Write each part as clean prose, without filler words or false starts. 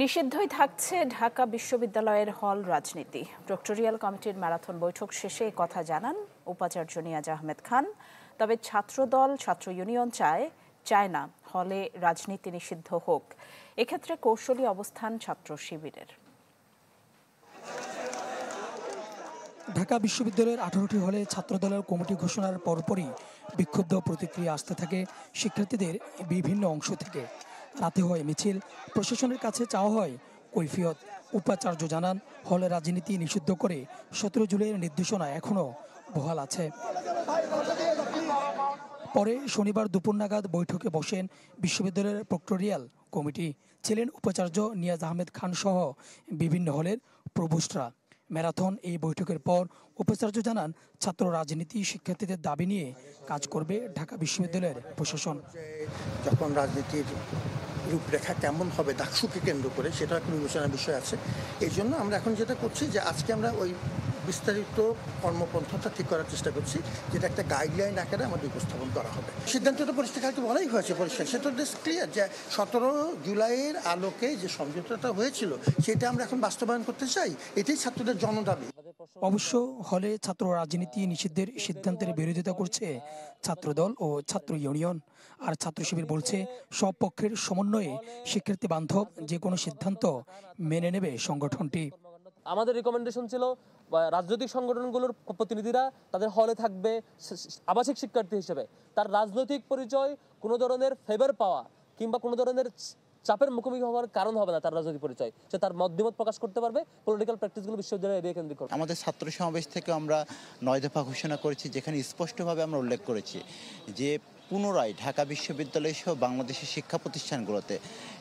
নিষিদ্ধই থাকছে ঢাকা বিশ্ববিদ্যালয়ের হল রাজনীতি। প্রক্টরিয়াল কমিটির ম্যারাথন বৈঠক শেষে কথা জানান উপাচার্য নিয়াজ আহমেদ খান। তবে ছাত্রদল ছাত্র ইউনিয়ন চায় না হলে রাজনীতি নিষিদ্ধ হোক। এক্ষেত্রে কৌশলী অবস্থান ছাত্র শিবিরের। ঢাকা বিশ্ববিদ্যালয়ের 18টি হলে ছাত্রদলের কমিটি ঘোষণার পরপরই বিক্ষুব্ধ প্রতিক্রিয়া আসতে থাকে শিক্ষার্থীদের বিভিন্ন অংশ থেকে। রাতে হয় মিছিল, প্রশাসনের কাছে চাওয়া হয় কৈফিয়ত। উপাচার্য জানান, হলে রাজনীতি নিষিদ্ধ করে 17 জুলাইয়ের নির্দেশনা এখনও বহাল আছে। পরে শনিবার দুপুর নাগাদ বৈঠকে বসেন বিশ্ববিদ্যালয়ের প্রক্টরিয়াল কমিটি। ছিলেন উপাচার্য নিয়াজ আহমেদ খান সহ বিভিন্ন হলের প্রভোস্টরা। ম্যারাথন এই বৈঠকের পর উপাচার্য জানান, ছাত্র রাজনীতি শিক্ষার্থীদের দাবি নিয়ে কাজ করবে ঢাকা বিশ্ববিদ্যালয়ের প্রশাসন। যখন রাজনীতির রূপরেখা কেমন হবে ডাকসুকে কেন্দ্র করে, সেটা একটা বিবেচনার বিষয় আছে। এই জন্য আমরা এখন যেটা করছি যে আজকে আমরা ওই বিস্তারিত কর্মপন্থাটা ঠিক করার চেষ্টা করছি, যেটা একটা গাইডলাইন আকারে আমাদের উপস্থাপন করা হবে। সিদ্ধান্তটা পরিষ্কার বলাই হয়েছে, পরিষ্কার সেটা ক্লিয়ার যে 17 জুলাইয়ের আলোকে যে সমঝোতাটা হয়েছিল সেটা আমরা এখন বাস্তবায়ন করতে চাই। এটাই ছাত্রদের জনদাবি। অবশ্য হলে ছাত্র রাজনীতি নিষিদ্ধের সিদ্ধান্তের বিরোধিতা করছে ছাত্রদল ও ছাত্র ইউনিয়ন। আর ছাত্র শিবির বলছে, সব পক্ষের সমন্বয়ে শিক্ষার্থী বান্ধব যে কোনো সিদ্ধান্ত মেনে নেবে সংগঠনটি। আমাদের রিকমেন্ডেশন ছিল রাজনৈতিক সংগঠনগুলোর প্রতিনিধিরা তাদের হলে থাকবে আবাসিক শিক্ষার্থী হিসেবে। তার রাজনৈতিক পরিচয় কোনো ধরনের ফেভার পাওয়া কিংবা কোনো ধরনের চাপের মুখোমুখি হওয়ার কারণ হবে না। তার রাজনৈতিক পরিচয় সে তার মতামত প্রকাশ করতে পারবে। পলিটিক্যাল প্র্যাকটিসগুলো বিশ্ববিদ্যালয়ের এরিয়া কেন্দ্রিক করবে। আমাদের ছাত্র সমাবেশ থেকে আমরা 9 দফা ঘোষণা করেছি, যেখানে স্পষ্টভাবে আমরা উল্লেখ করেছি যে পুনরায় ঢাকা বিশ্ববিদ্যালয় সহ বাংলাদেশের শিক্ষা প্রতিষ্ঠানগুলোতে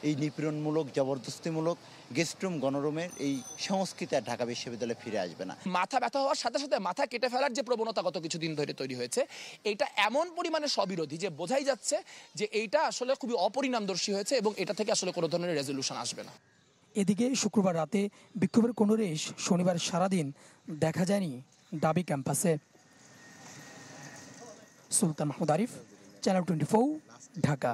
এই নিপীড়নমূলক জবরদস্তিমূলক গেস্টরুম গণরুমের এই সংস্কৃতি আর ঢাকা বিশ্ববিদ্যালয়ে ফিরে আসবে না। মাথা ব্যথা হওয়ার সাথে সাথে মাথা কেটে ফেলার যে প্রবণতা গত কিছুদিন ধরে তৈরি হয়েছে, এটা এমন পরিমাণে স্ববিরোধী যে বোঝাই যাচ্ছে যে এইটা আসলে খুবই অপরিণামদর্শী হয়েছে এবং এটা থেকে আসলে কোনো ধরনের রেজলিউশন আসবে না। এদিকে শুক্রবার রাতে বিক্ষোভের কোনো রেশ শনিবার সারাদিন দেখা যায়নি ঢাবি ক্যাম্পাসে। সুলতান মাহমুদ আরিফ, চ্যানেল 24, ঢাকা।